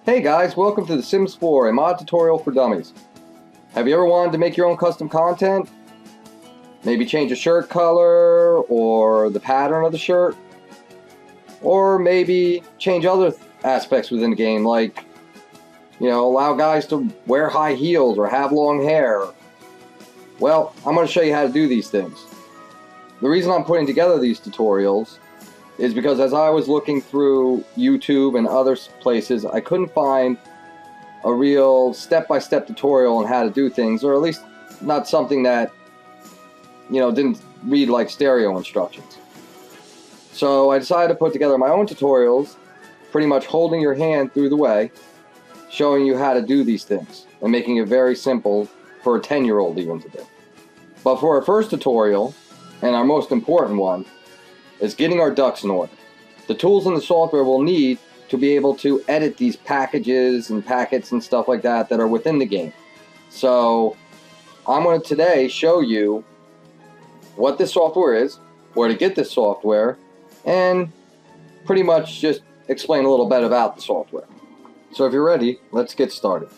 Hey guys, welcome to The Sims 4, a mod tutorial for dummies. Have you ever wanted to make your own custom content? Maybe change a shirt color, or the pattern of the shirt? Or maybe change other aspects within the game, like, allow guys to wear high heels or have long hair? Well, I'm going to show you how to do these things. The reason I'm putting together these tutorials is because as I was looking through YouTube and other places, I couldn't find a real step-by-step tutorial on how to do things, or at least not something that, didn't read like stereo instructions. So I decided to put together my own tutorials, pretty much holding your hand through the way, showing you how to do these things, and making it very simple for a 10-year-old even to do. But for our first tutorial, and our most important one, is getting our ducks in order. The tools and the software we'll need to be able to edit these packages and packets and stuff like that that are within the game. So I'm going to today show you what this software is, where to get this software, and pretty much just explain a little bit about the software. So if you're ready, let's get started.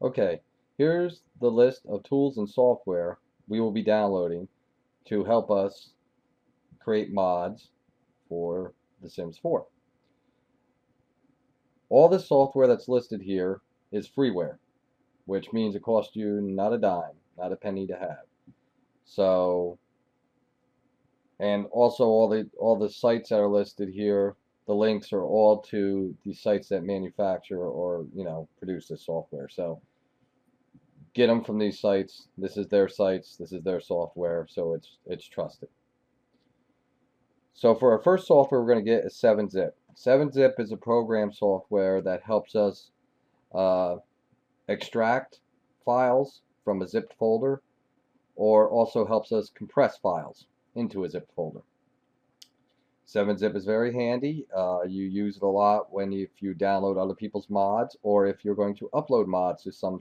Okay, here's the list of tools and software we will be downloading to help us create mods for The Sims 4. All the software that's listed here is freeware, which means it costs you not a dime, not a penny to have. So, and also all the sites that are listed here, the links are all to the sites that manufacture or produce this software. So get them from these sites. This is their sites. This is their software, so it's trusted. So for our first software we're going to get is 7-Zip. 7-Zip is a program software that helps us extract files from a zipped folder, or also helps us compress files into a zipped folder. 7-Zip is very handy. You use it a lot if you download other people's mods, or if you're going to upload mods to some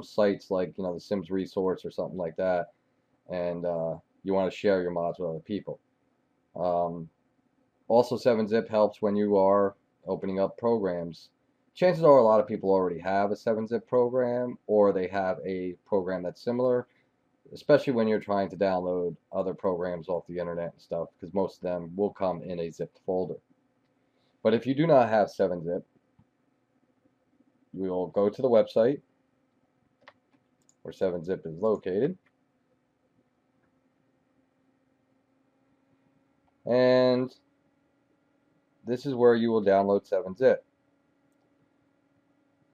sites like the Sims Resource or something like that, and you want to share your mods with other people. Also, 7-Zip helps when you are opening up programs. Chances are a lot of people already have a 7-Zip program, or they have a program that's similar, especially when you're trying to download other programs off the internet and stuff, because most of them will come in a zipped folder. But if you do not have 7-Zip, we will go to the website where 7-Zip is located, and this is where you will download 7-Zip.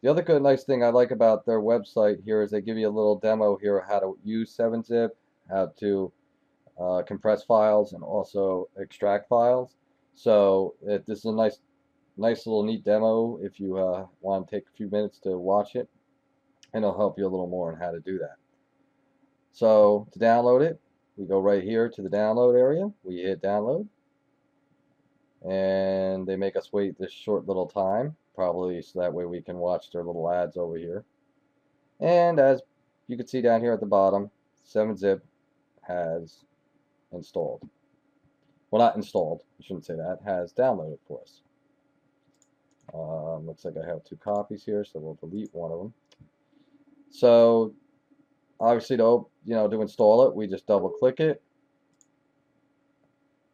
The other nice thing I like about their website here is they give you a little demo here of how to use 7-Zip, how to compress files and also extract files. So this is a nice little neat demo if you want to take a few minutes to watch it, and it'll help you a little more on how to do that. So to download it, we go right here to the download area. We hit download, and they make us wait this short little time, probably so that way we can watch their little ads over here. And as you can see down here at the bottom, 7-Zip has installed. Well, not installed, I shouldn't say that, has downloaded for us. Looks like I have 2 copies here, so we'll delete one of them. So obviously to install it, we just double click it,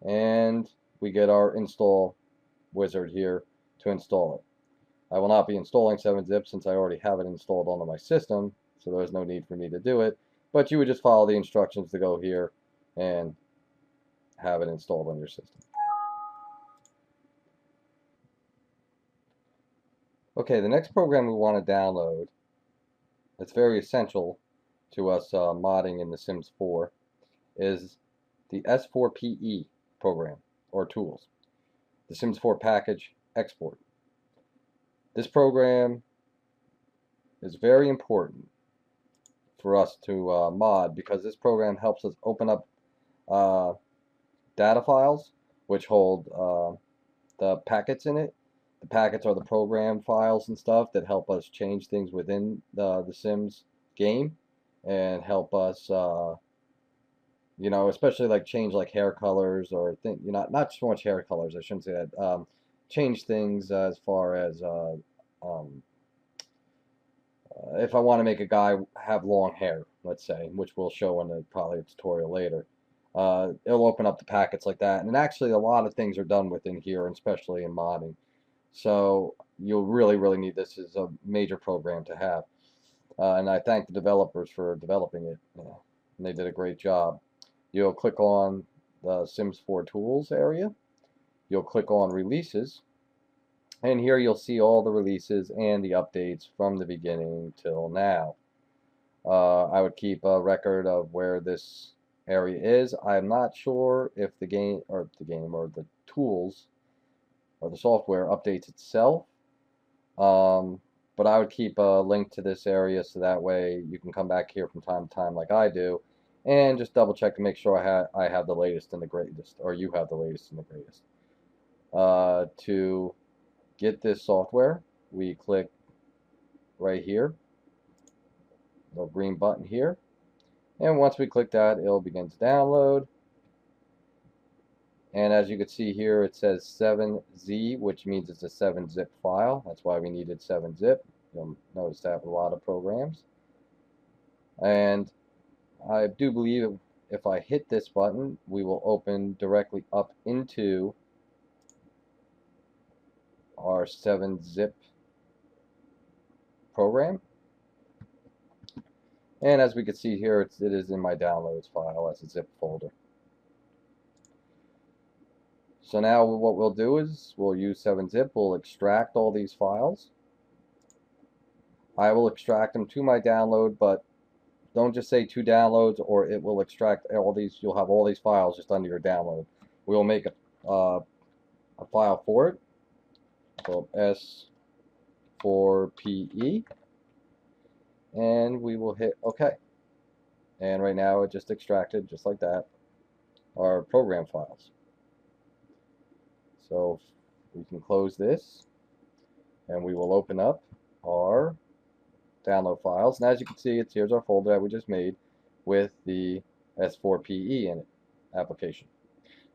and we get our install wizard here to install it. I will not be installing 7-Zip since I already have it installed onto my system, so there's no need for me to do it, but you would just follow the instructions to go here and have it installed on your system. Okay, the next program we want to download, that's very essential to us modding in The Sims 4, is the S4PE program, or tools, the Sims 4 package export. This program is very important for us to mod, because this program helps us open up data files which hold the packets in it, The packets are the program files and stuff that help us change things within the Sims game and help us, you know, especially like change like hair colors or you know, not so much hair colors. I shouldn't say that. Change things as far as um, if I want to make a guy have long hair, let's say, which we'll show in probably a tutorial later. It'll open up the packets like that, and actually a lot of things are done within here, and especially in modding. So you'll really need this as a major program to have. And I thank the developers for developing it. And they did a great job. You'll click on the Sims 4 Tools area. You'll click on Releases. And here you'll see all the releases and the updates from the beginning till now. I would keep a record of where this area is. I'm not sure if the game or the tools or the software updates itself. But I would keep a link to this area so that way you can come back here from time to time like I do and just double check to make sure I have the latest and the greatest, or you have the latest and the greatest. To get this software, we click right here, the green button here, and once we click that, it'll begin to download. And as you can see here, it says 7Z, which means it's a 7-zip file. That's why we needed 7-zip. You'll notice that with a lot of programs. And I do believe if I hit this button, we will open directly up into our 7-zip program. And as we can see here, it is in my downloads file as a zip folder. So now what we'll do is we'll use 7-zip. We'll extract all these files. I will extract them to my download, but don't just say to downloads or it will extract all these. You'll have all these files just under your download. We'll make a file for it called S4PE, and we will hit OK. And right now it just extracted, just like that, our program files. So we can close this, and we will open up our download files. And as you can see, here's our folder that we just made with the S4PE in it application.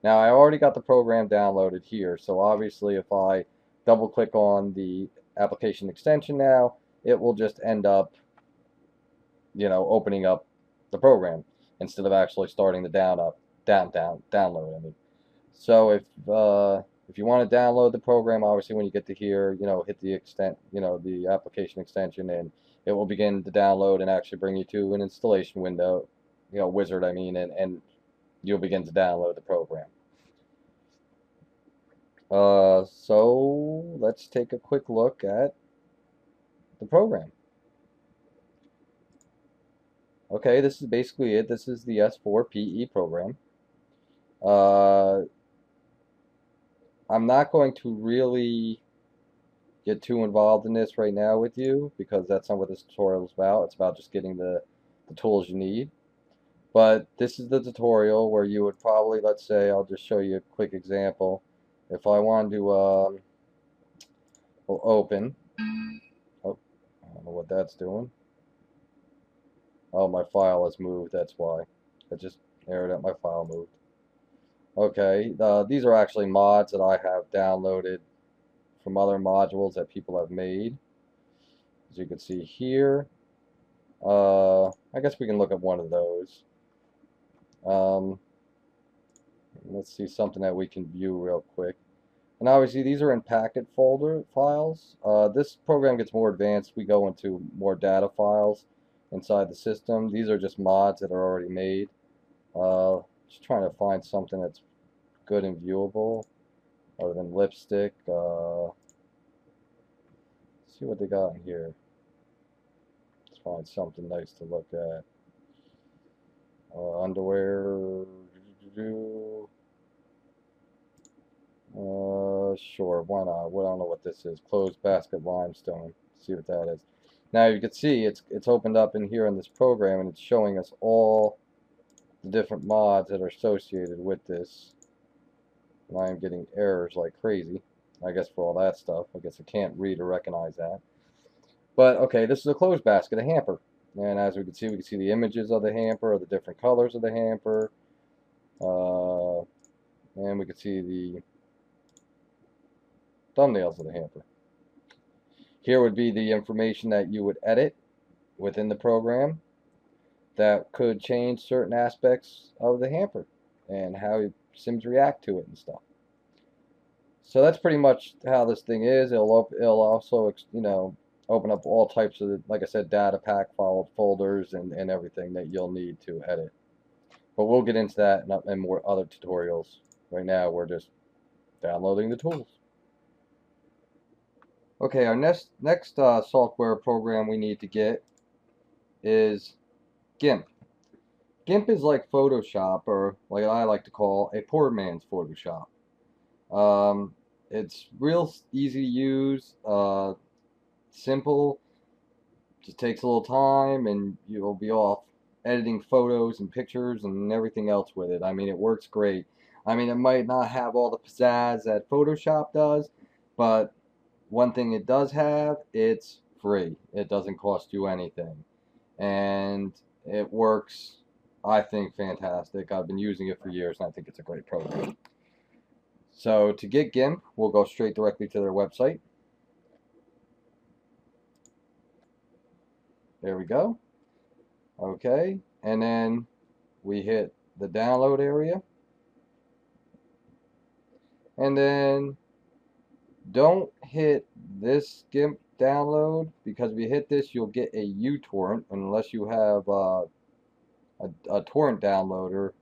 Now I already got the program downloaded here, so obviously if I double click on the application extension now, it will just end up, you know, opening up the program instead of actually starting the download. I mean, so if you want to download the program, obviously when you get to here, you know, hit the the application extension, and it will begin to download and actually bring you to an installation window, you know, wizard I mean, and you'll begin to download the program. So let's take a quick look at the program. Okay, this is basically it. This is the S4PE program. I'm not going to really get too involved in this right now with you because that's not what this tutorial is about. It's about just getting the tools you need. But this is the tutorial where you would probably, let's say, I'll just show you a quick example. If I wanted to, we'll open. Oh, I don't know what that's doing. Oh, my file has moved, that's why. It just errored that my file moved. Okay, these are actually mods that I have downloaded from other modules that people have made. As you can see here, I guess we can look at one of those. Let's see something that we can view real quick. And obviously these are in packet folder files. This program gets more advanced. We go into more data files inside the system. These are just mods that are already made. Just trying to find something that's good and viewable other than lipstick. See what they got in here. Let's find something nice to look at. Underwear. Sure, why not? Well, I don't know what this is. Closed basket limestone. See what that is. Now you can see it's opened up in here in this program, and it's showing us all the different mods that are associated with this. And I'm getting errors like crazy. I guess for all that stuff. I guess I can't read or recognize that. But okay, this is a clothes basket, a hamper. And as we can see the images of the hamper, or the different colors of the hamper. And we can see the thumbnails of the hamper. Here would be the information that you would edit within the program that could change certain aspects of the hamper and how Sims react to it and stuff. So that's pretty much how this thing is. It'll also, you know, open up all types of, like I said, data pack folders and everything that you'll need to edit. But we'll get into that and more other tutorials. Right now, we're just downloading the tools. Okay, our next software program we need to get is Gimp. Gimp is like Photoshop, or like I like to call a poor man's Photoshop. It's real easy to use, simple, just takes a little time, and you'll be off editing photos and pictures and everything else with it. I mean, it works great. I mean, it might not have all the pizzazz that Photoshop does, but one thing it does have, it's free. It doesn't cost you anything. And it works, I think, fantastic. I've been using it for years, and I think it's a great program. So to get Gimp, we'll go straight directly to their website. There we go. Okay, and then we hit the download area. And then don't hit this Gimp download, because if you hit this, you'll get a uTorrent, unless you have a torrent downloader.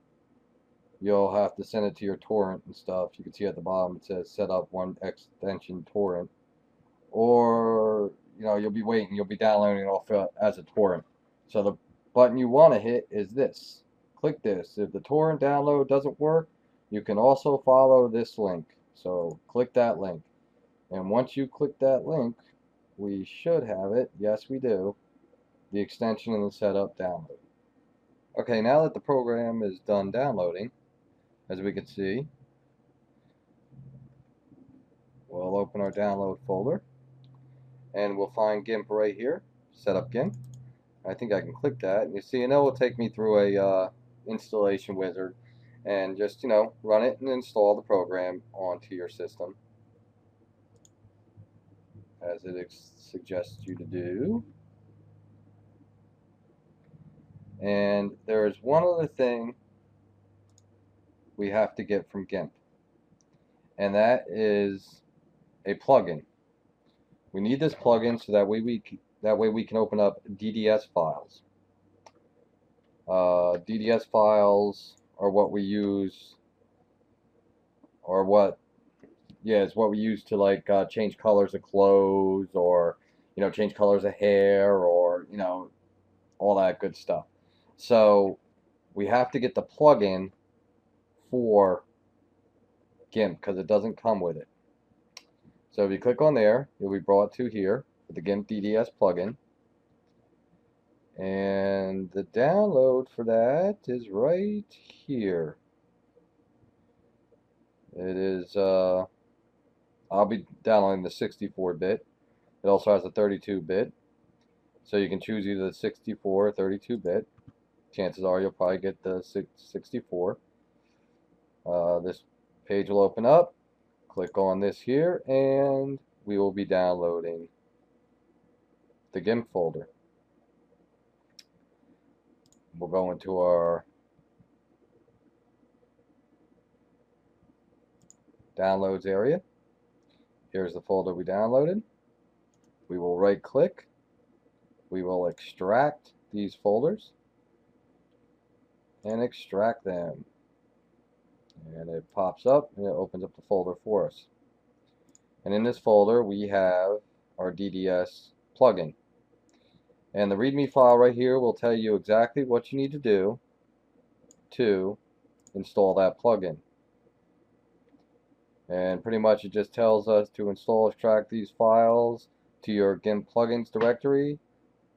You'll have to send it to your torrent and stuff. You can see at the bottom it says set up one extension torrent, or you know, you'll be waiting, you'll be downloading it off as a torrent. So the button you want to hit is this. Click this. If the torrent download doesn't work, you can also follow this link. So click that link, and once you click that link, we should have it. Yes, we do. The extension and the setup download. Okay, now that the program is done downloading, as we can see, we'll open our download folder, and we'll find Gimp right here. Set up Gimp. I think I can click that, and you see, and it will take me through a installation wizard, and just, you know, run it and install the program onto your system as it suggests you to do. And there is one other thing we have to get from Gimp, and that is a plugin. We need this plugin so that way we can open up DDS files. DDS files are what we use, or what, yeah, it's what we use to like change colors of clothes, or you know, change colors of hair, or you know, all that good stuff. So we have to get the plugin for Gimp, because it doesn't come with it. So if you click on there, you'll be brought to here with the Gimp DDS plugin. And the download for that is right here. It is, I'll be downloading the 64-bit. It also has a 32-bit. So you can choose either the 64 or 32-bit. Chances are you'll probably get the 64. This page will open up. Click on this here, and we will be downloading the Gimp folder. We'll go into our downloads area. Here's the folder we downloaded. We will right click. We will extract these folders and extract them. And it pops up and it opens up the folder for us. And in this folder we have our DDS plugin. And the README file right here will tell you exactly what you need to do to install that plugin. And pretty much it just tells us to install, extract these files to your Gimp plugins directory.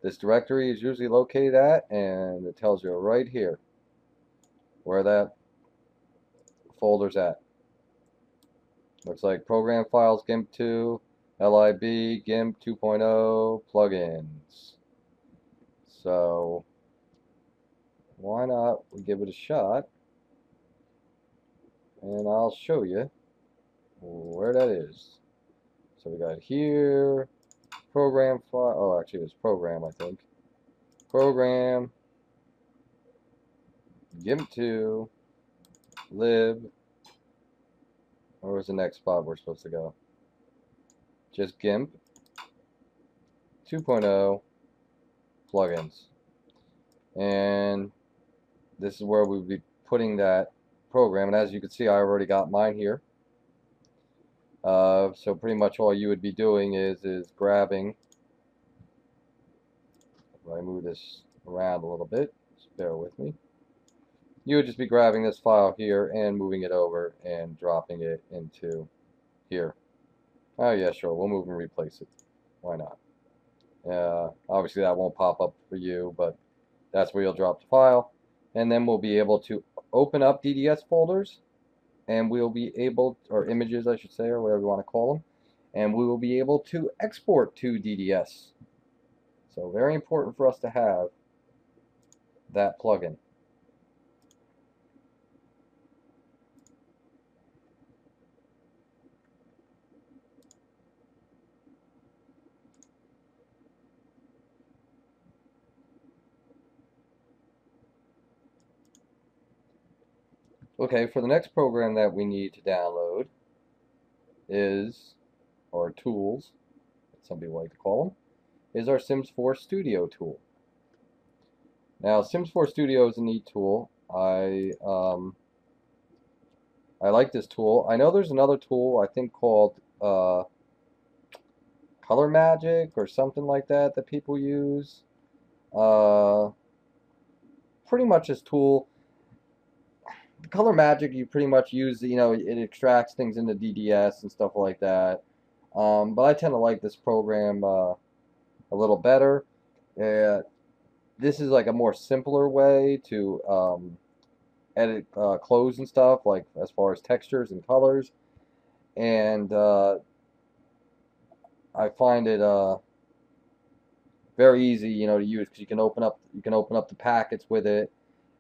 This directory is usually located at, and it tells you right here where that folder's at. Looks like program files, Gimp 2, lib, Gimp 2.0, plugins. So why not we give it a shot, and I'll show you where that is. So we got here, program file, oh actually it's program I think. Program, Gimp 2, lib, where's the next spot we're supposed to go? Just Gimp 2.0 plugins. And this is where we'll be putting that program. And as you can see, I already got mine here. So pretty much all you would be doing is grabbing. If I move this around a little bit, just bear with me. You would just be grabbing this file here and moving it over and dropping it into here. Oh yeah, sure, we'll move and replace it. Why not? Obviously that won't pop up for you, but that's where you'll drop the file. And then we'll be able to open up DDS folders, and we'll be able, or images I should say, or whatever you want to call them, and we will be able to export to DDS. So very important for us to have that plugin. Okay, for the next program that we need to download is, or tools, some people like to call them, is our Sims 4 Studio tool. Now, Sims 4 Studio is a neat tool. I like this tool. I know there's another tool I think called Color Magic or something like that that people use. Pretty much this tool, Color Magic, you pretty much use, you know, it extracts things into DDS and stuff like that. But I tend to like this program a little better. This is like a more simpler way to edit clothes and stuff, like as far as textures and colors. And I find it very easy, you know, to use because you can open up the packets with it,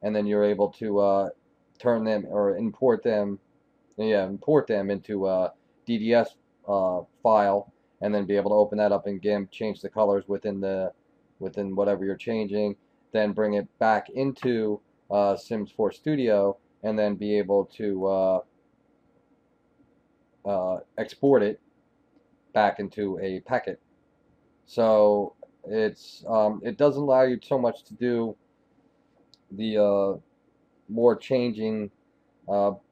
and then you're able to turn them or import them, yeah, import them into a DDS file, and then be able to open that up in GIMP, change the colors within whatever you're changing, then bring it back into Sims 4 Studio, and then be able to export it back into a packet. So it doesn't allow you so much to do the more changing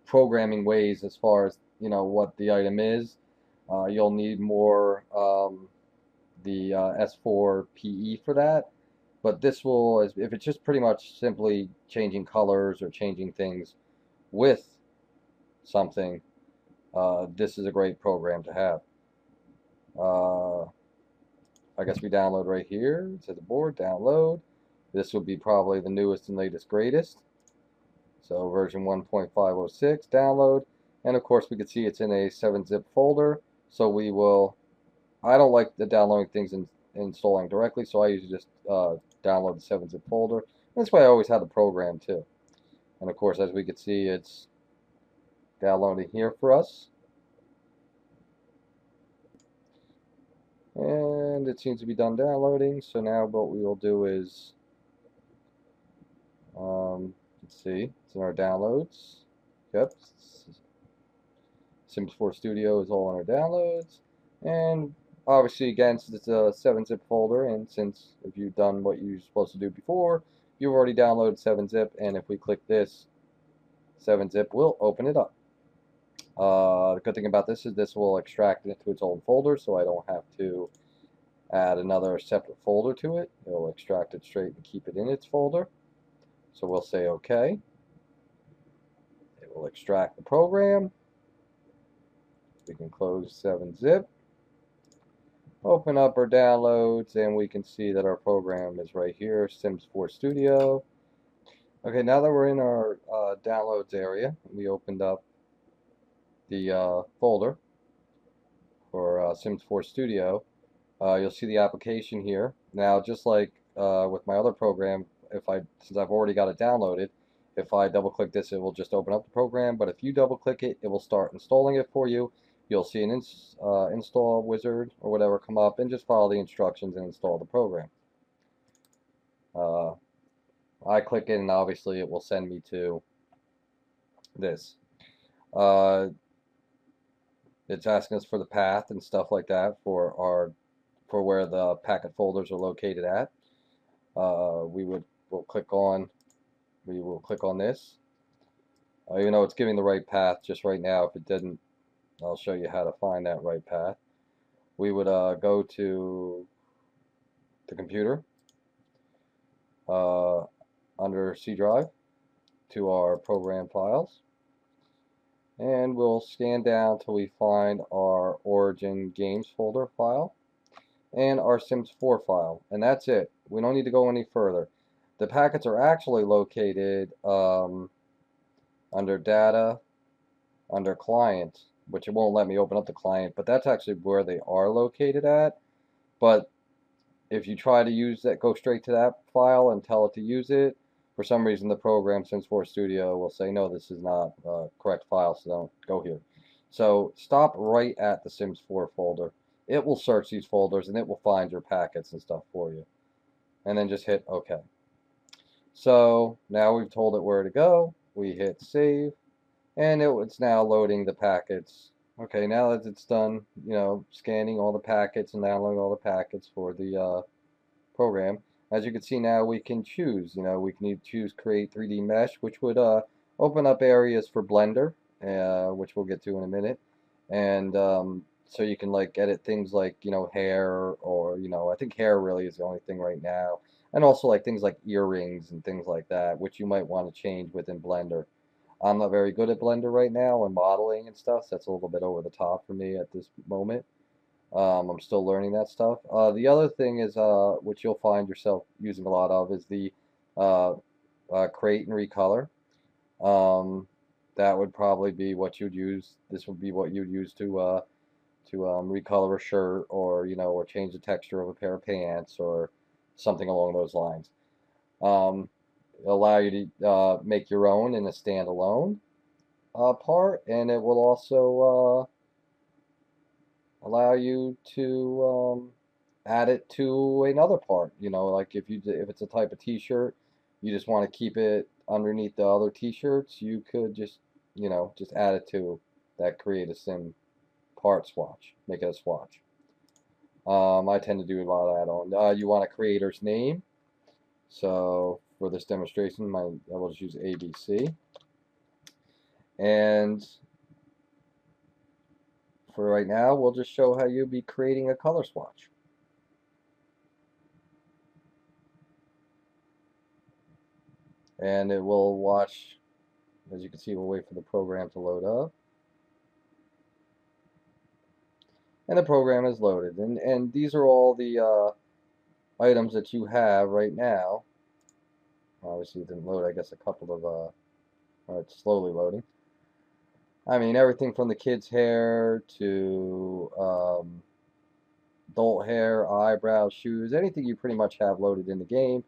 programming ways as far as, you know, what the item is. You'll need more the S4 PE for that, but this will, if it's just pretty much simply changing colors or changing things with something, this is a great program to have. I guess we download right here to the board, download. This would be probably the newest and latest greatest. So version 1.506, download. And of course we can see it's in a 7-zip folder. So we will, I don't like the downloading things and installing directly, so I usually just download the 7-zip folder. That's why I always have the program too. And of course, as we can see, it's downloading here for us. And it seems to be done downloading. So now what we will do is, let's see, it's in our downloads. Yep, Sims 4 Studio is all in our downloads. And obviously, again, since it's a 7-zip folder, and since if you've done what you're supposed to do before, you've already downloaded 7-zip, and if we click this, 7-zip will open it up. The good thing about this is this will extract it into its own folder, so I don't have to add another separate folder to it. It will extract it straight and keep it in its folder. So we'll say OK. It will extract the program. We can close 7-zip. Open up our downloads, and we can see that our program is right here, Sims 4 Studio. Okay, now that we're in our downloads area, we opened up the folder for Sims 4 Studio, you'll see the application here. Now, just like with my other program, since I've already got it downloaded, if I double click this, it will just open up the program. But if you double click it, it will start installing it for you. You'll see an install wizard or whatever come up, and just follow the instructions and install the program. I click it, and obviously it will send me to this. It's asking us for the path and stuff like that for where the packet folders are located at. We'll click on this. Even though it's giving the right path just right now, if it didn't, I'll show you how to find that right path. We would go to the computer, under C drive, to our program files, and we'll scan down till we find our Origin Games folder file and our Sims 4 file, and that's it. We don't need to go any further. The packets are actually located under Data, under Client, which it won't let me open up the client, but that's actually where they are located at. But if you try to use that, go straight to that file and tell it to use it, for some reason the program Sims 4 Studio will say, no, this is not a correct file, so don't go here. So stop right at the Sims 4 folder. It will search these folders and it will find your packets and stuff for you. And then just hit OK. So now we've told it where to go. We hit save, and it's now loading the packets. Okay, now that it's done, scanning all the packets and downloading all the packets for the program, as you can see now we can choose. We can choose create 3D mesh, which would open up areas for Blender, which we'll get to in a minute, and so you can edit things like hair, or I think hair really is the only thing right now, and also things like earrings and things like that, which you might want to change within Blender. I'm not very good at Blender right now and modeling and stuff, so that's a little bit over the top for me at this moment. I'm still learning that stuff. The other thing is, which you'll find yourself using a lot of, is the create and recolor. That would probably be what you'd use. This would be what you'd use to recolor a shirt, or change the texture of a pair of pants, or something along those lines. Allow you to make your own in a standalone part, and it will also allow you to add it to another part. Like if it's a type of T-shirt, you just want to keep it underneath the other T-shirts, you could just add it to that create a sim part swatch, make it a swatch. I tend to do a lot of that on. You want a creator's name. So for this demonstration, I will just use ABC. And for right now, we'll just show how you'll be creating a color swatch. And it will watch, as you can see, we'll wait for the program to load up. And the program is loaded. And these are all the items that you have right now. Obviously it didn't load, I guess a couple of, it's slowly loading. I mean, everything from the kids' hair to adult hair, eyebrows, shoes, anything you pretty much have loaded in the game,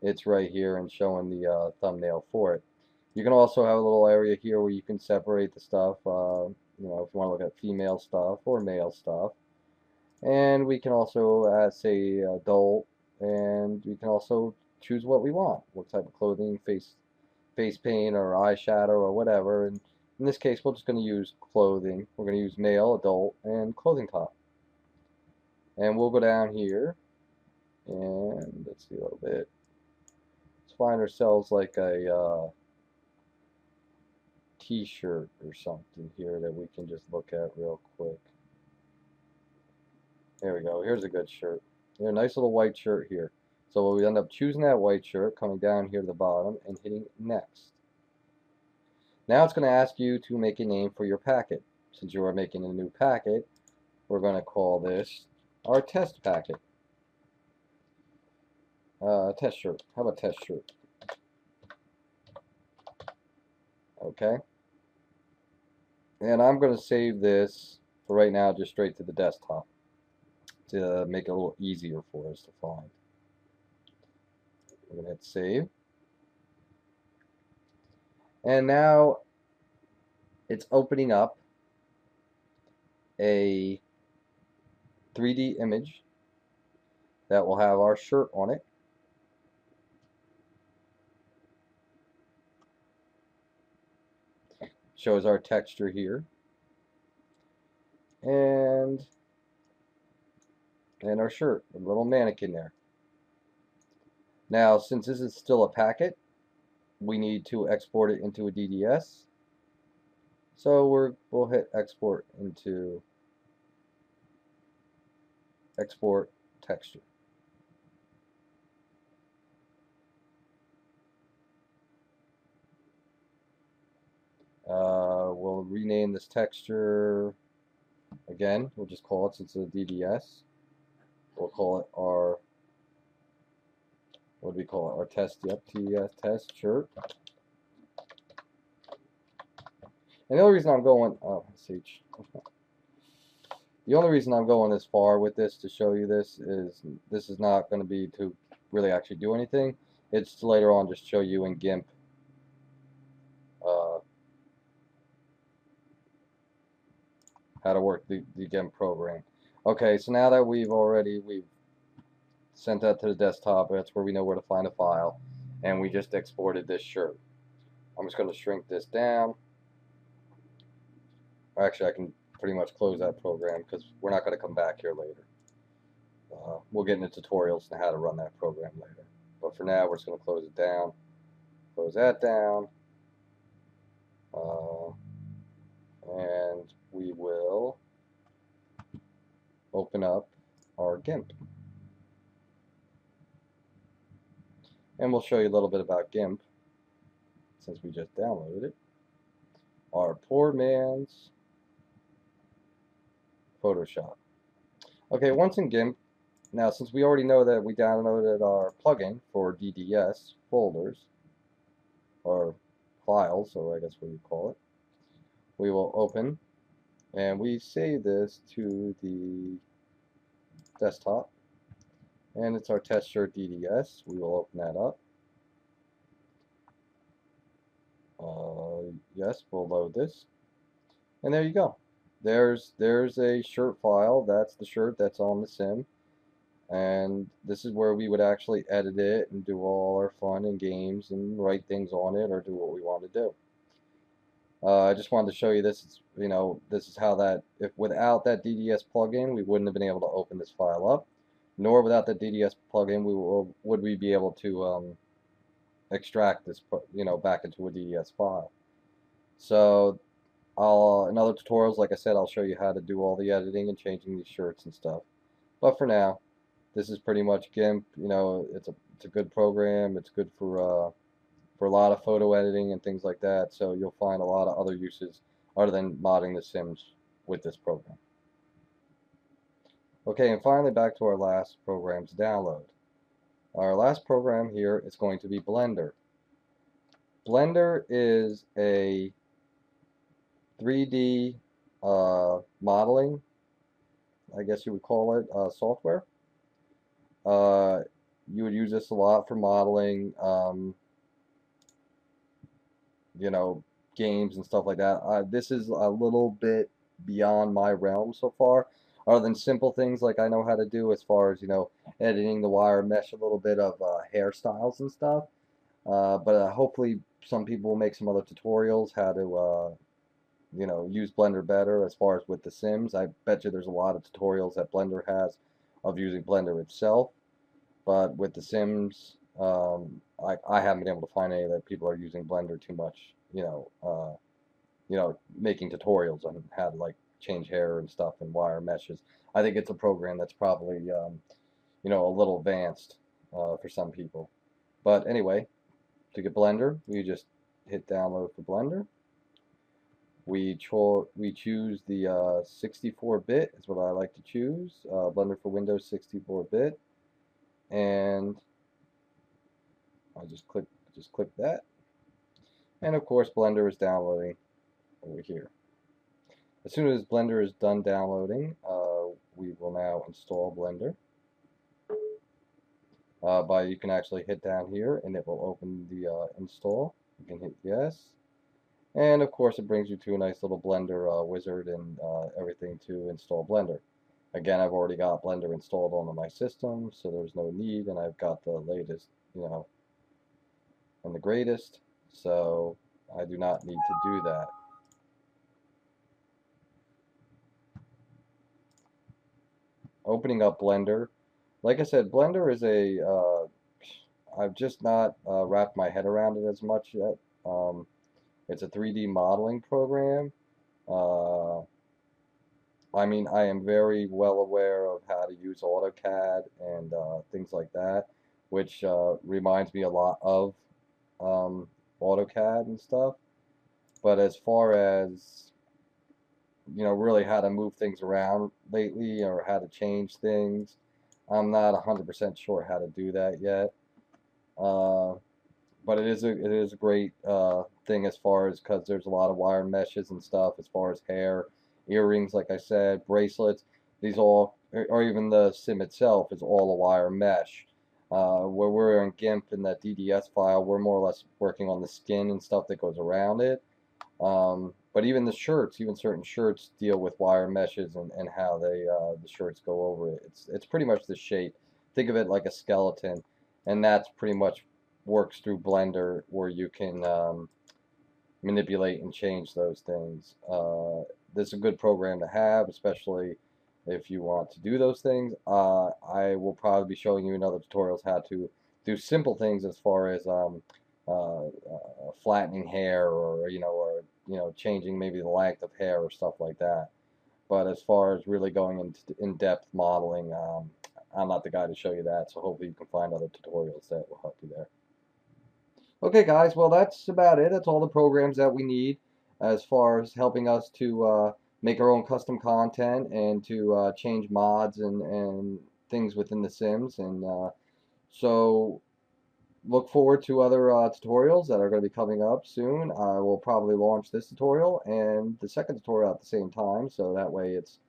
it's right here and showing the thumbnail for it. You can also have a little area here where you can separate the stuff, if you want to look at female stuff or male stuff. And we can also say adult, and we can also choose what we want, what type of clothing, face paint or eyeshadow or whatever. And in this case, we're just going to use clothing. We're going to use male, adult, and clothing top. And we'll go down here, and let's see a little bit. Let's find ourselves like a t-shirt or something here that we can just look at real quick. There we go. Here's a good shirt. Here's a nice little white shirt here. So we end up choosing that white shirt, coming down here to the bottom, and hitting next. Now it's going to ask you to make a name for your packet. Since you are making a new packet, we're going to call this our test packet. Test shirt. How about test shirt? Okay. And I'm going to save this for right now just straight to the desktop to make it a little easier for us to find. We're going to hit save. And now it's opening up a 3D image that will have our shirt on it. Shows our texture here. And our shirt, a little mannequin there. Now, since this is still a packet, we need to export it into a DDS. So we'll hit export into export texture. We'll rename this texture again. We'll just call it, since it's a DDS, we'll call it our, what do we call it? Our test, yep, TS test shirt. And the only reason I'm going, the only reason I'm going this far with this to show you this is not going to be to really actually do anything. It's to later on just show you in Gimp how to work the Gimp program. Okay, so now that we've sent that to the desktop, that's where we know where to find a file, and we just exported this shirt. I'm just going to shrink this down. Actually, I can pretty much close that program because we're not going to come back here later. We'll get into tutorials on how to run that program later. But for now, we're just going to close it down. Close that down. And we will open up our Gimp. And we'll show you a little bit about Gimp, since we just downloaded it. Our poor man's Photoshop. Okay, once in Gimp, now since we already know that we downloaded our plugin for DDS folders, or files, so I guess what you call it, we will open, and we save this to the desktop, and it's our test shirt DDS. We will open that up. Yes, we'll load this, and there you go. There's a shirt file. That's the shirt that's on the sim, and this is where we would actually edit it and do all our fun and games and write things on it or do what we want to do. I just wanted to show you this. You know, this is how that, if without that DDS plugin, we wouldn't have been able to open this file up, nor without the DDS plugin would we be able to extract this, you know, back into a DDS file. So in other tutorials, like I said, I'll show you how to do all the editing and changing these shirts and stuff. But for now, this is pretty much Gimp. You know, it's a good program. It's good for a lot of photo editing and things like that. So you'll find a lot of other uses other than modding the Sims with this program. Okay, and finally back to our last program to download. Our last program here is going to be Blender. Blender is a 3D modeling, I guess you would call it, software. You would use this a lot for modeling, you know, games and stuff like that. This is a little bit beyond my realm so far, other than simple things like I know how to do as far as, you know, editing the wire mesh, a little bit of hairstyles and stuff. But hopefully some people will make some other tutorials how to you know, use Blender better as far as with the Sims. I bet you there's a lot of tutorials that Blender has of using Blender itself, but with the Sims, I haven't been able to find any that people are using Blender too much, you know, making tutorials on how to like change hair and stuff and wire meshes. I think it's a program that's probably, you know, a little advanced for some people. But anyway, to get Blender, we just hit download for Blender. We choose the 64-bit is what I like to choose. Blender for Windows 64-bit, and I just click that, and of course Blender is downloading over here. As soon as Blender is done downloading, we will now install Blender. You can actually hit down here and it will open the install. You can hit yes. And of course it brings you to a nice little Blender wizard and everything to install Blender. Again, I've already got Blender installed onto my system, so there's no need, and I've got the latest, and the greatest, so I do not need to do that. Opening up Blender. Like I said, Blender is I've just not wrapped my head around it as much yet. It's a 3D modeling program. Uh, I mean, I am very well aware of how to use AutoCAD and things like that, which reminds me a lot of um, AutoCAD and stuff. But as far as, really how to move things around lately or how to change things, I'm not 100% sure how to do that yet. Uh, but it is a great thing as far as, because there's a lot of wire meshes and stuff as far as hair, earrings, like I said, bracelets. These all, or even the sim itself is all a wire mesh. Where we're in Gimp in that DDS file, we're more or less working on the skin and stuff that goes around it. But even the shirts, even certain shirts deal with wire meshes and how the shirts go over it. It's pretty much the shape. Think of it like a skeleton, and that's pretty much works through Blender where you can manipulate and change those things. This is a good program to have, especially if you want to do those things. I will probably be showing you in other tutorials how to do simple things as far as flattening hair, or changing maybe the length of hair or stuff like that. But as far as really going into in-depth modeling, I'm not the guy to show you that. So hopefully you can find other tutorials that will help you there. Okay, guys, well, that's about it. That's all the programs that we need as far as helping us to make our own custom content and to change mods and things within the Sims. And so look forward to other tutorials that are going to be coming up soon. I will probably launch this tutorial and the second tutorial at the same time, so that way it's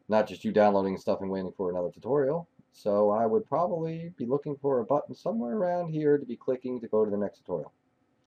not just you downloading stuff and waiting for another tutorial. So I would probably be looking for a button somewhere around here to be clicking to go to the next tutorial.